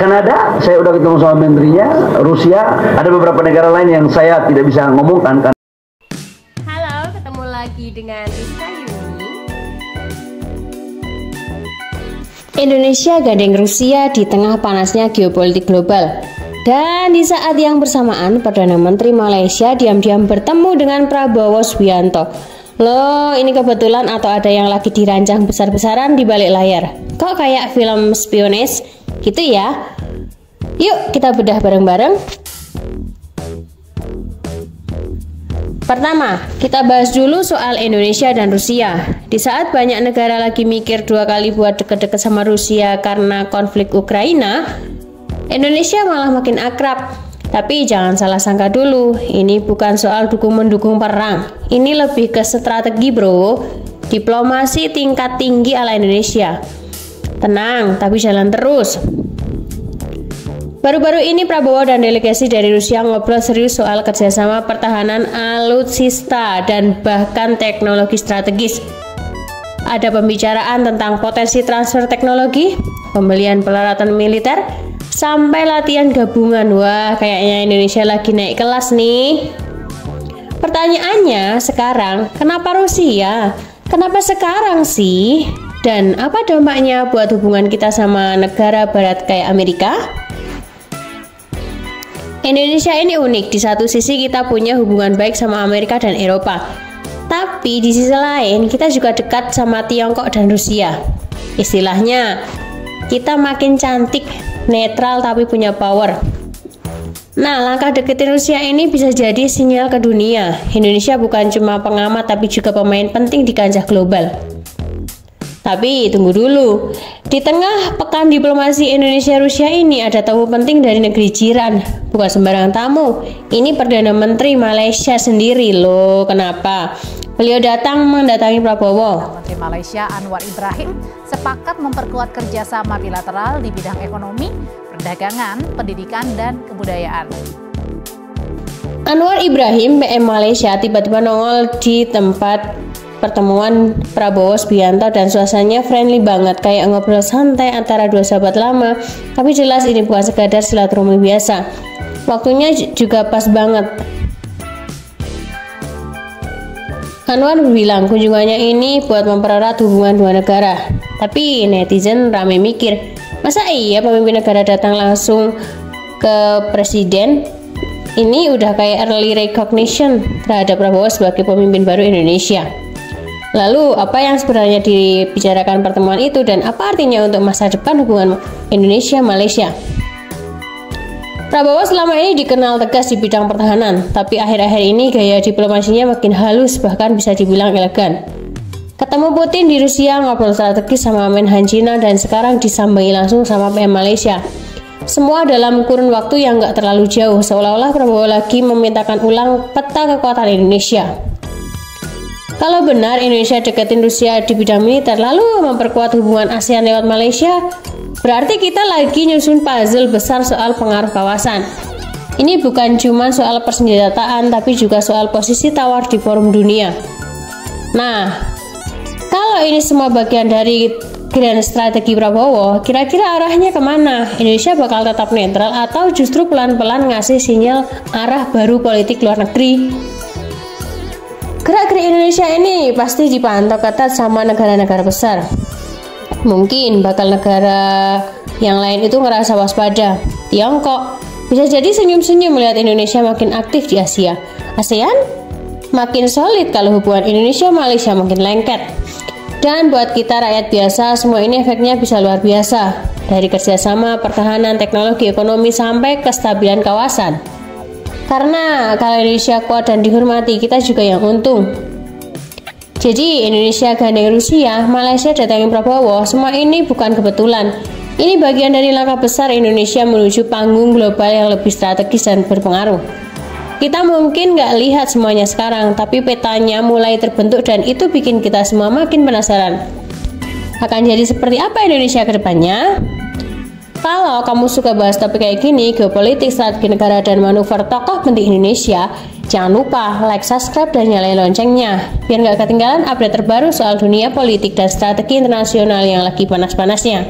Kanada, saya udah ketemu sama menterinya. Rusia, ada beberapa negara lain yang saya tidak bisa ngomongkan. Halo, ketemu lagi dengan Rizka Yuni. Indonesia gandeng Rusia di tengah panasnya geopolitik global. Dan di saat yang bersamaan, Perdana Menteri Malaysia diam-diam bertemu dengan Prabowo Subianto. Loh, ini kebetulan atau ada yang lagi dirancang besar-besaran di balik layar? Kok kayak film spionage gitu ya? Yuk kita bedah bareng-bareng. Pertama, kita bahas dulu soal Indonesia dan Rusia. Di saat banyak negara lagi mikir dua kali buat deket-deket sama Rusia karena konflik Ukraina, Indonesia malah makin akrab. Tapi jangan salah sangka dulu, ini bukan soal dukung-mendukung perang. Ini lebih ke strategi bro, diplomasi tingkat tinggi ala Indonesia. Tenang, tapi jalan terus. Baru-baru ini Prabowo dan delegasi dari Rusia ngobrol serius soal kerjasama pertahanan alutsista dan bahkan teknologi strategis. Ada pembicaraan tentang potensi transfer teknologi, pembelian peralatan militer, sampai latihan gabungan. Wah, kayaknya Indonesia lagi naik kelas nih. Pertanyaannya sekarang, kenapa Rusia? Kenapa sekarang sih? Dan apa dampaknya buat hubungan kita sama negara barat kayak Amerika? Indonesia ini unik, di satu sisi kita punya hubungan baik sama Amerika dan Eropa. Tapi di sisi lain kita juga dekat sama Tiongkok dan Rusia. Istilahnya, kita makin cantik, netral tapi punya power. Nah, langkah deketin Rusia ini bisa jadi sinyal ke dunia. Indonesia bukan cuma pengamat tapi juga pemain penting di kancah global. Tapi tunggu dulu, di tengah pekan diplomasi Indonesia-Rusia ini ada tamu penting dari negeri jiran. Bukan sembarang tamu, ini Perdana Menteri Malaysia sendiri loh. Kenapa? Beliau datang mendatangi Prabowo. Menteri Malaysia Anwar Ibrahim sepakat memperkuat kerjasama bilateral di bidang ekonomi, perdagangan, pendidikan, dan kebudayaan. Anwar Ibrahim, PM Malaysia, tiba-tiba nongol di tempat pertemuan Prabowo Subianto dan suasananya friendly banget, kayak ngobrol santai antara dua sahabat lama. Tapi jelas ini bukan sekadar silaturahmi biasa. Waktunya juga pas banget. Anwar bilang kunjungannya ini buat mempererat hubungan dua negara. Tapi netizen rame mikir, masa iya pemimpin negara datang langsung ke presiden? Ini udah kayak early recognition terhadap Prabowo sebagai pemimpin baru Indonesia. Lalu apa yang sebenarnya dibicarakan pertemuan itu dan apa artinya untuk masa depan hubungan Indonesia-Malaysia? Prabowo selama ini dikenal tegas di bidang pertahanan, tapi akhir-akhir ini gaya diplomasinya makin halus, bahkan bisa dibilang elegan. Ketemu Putin di Rusia, ngobrol strategis sama Menhan China, dan sekarang disambangi langsung sama PM Malaysia. Semua dalam kurun waktu yang gak terlalu jauh, seolah-olah Prabowo lagi memintakan ulang peta kekuatan Indonesia. Kalau benar Indonesia deketin Rusia di bidang militer lalu memperkuat hubungan ASEAN lewat Malaysia, berarti kita lagi nyusun puzzle besar soal pengaruh kawasan. Ini bukan cuma soal persenjataan tapi juga soal posisi tawar di forum dunia. Nah, kalau ini semua bagian dari grand strategi Prabowo, kira-kira arahnya kemana? Indonesia bakal tetap netral atau justru pelan-pelan ngasih sinyal arah baru politik luar negeri? Gerak-gerik Indonesia ini pasti dipantau ketat sama negara-negara besar. Mungkin bakal negara yang lain itu ngerasa waspada. Tiongkok bisa jadi senyum-senyum melihat Indonesia makin aktif di Asia. ASEAN makin solid kalau hubungan Indonesia-Malaysia makin lengket. Dan buat kita rakyat biasa, semua ini efeknya bisa luar biasa. Dari kerjasama, pertahanan, teknologi, ekonomi, sampai kestabilan kawasan. Karena kalau Indonesia kuat dan dihormati, kita juga yang untung. Jadi Indonesia gandeng Rusia, Malaysia datangin Prabowo, semua ini bukan kebetulan. Ini bagian dari langkah besar Indonesia menuju panggung global yang lebih strategis dan berpengaruh. Kita mungkin nggak lihat semuanya sekarang, tapi petanya mulai terbentuk dan itu bikin kita semua makin penasaran. Akan jadi seperti apa Indonesia ke depannya? Kalau kamu suka bahas topik kayak gini, geopolitik, strategi negara, dan manuver tokoh penting Indonesia, jangan lupa like, subscribe, dan nyalain loncengnya, biar nggak ketinggalan update terbaru soal dunia politik dan strategi internasional yang lagi panas-panasnya.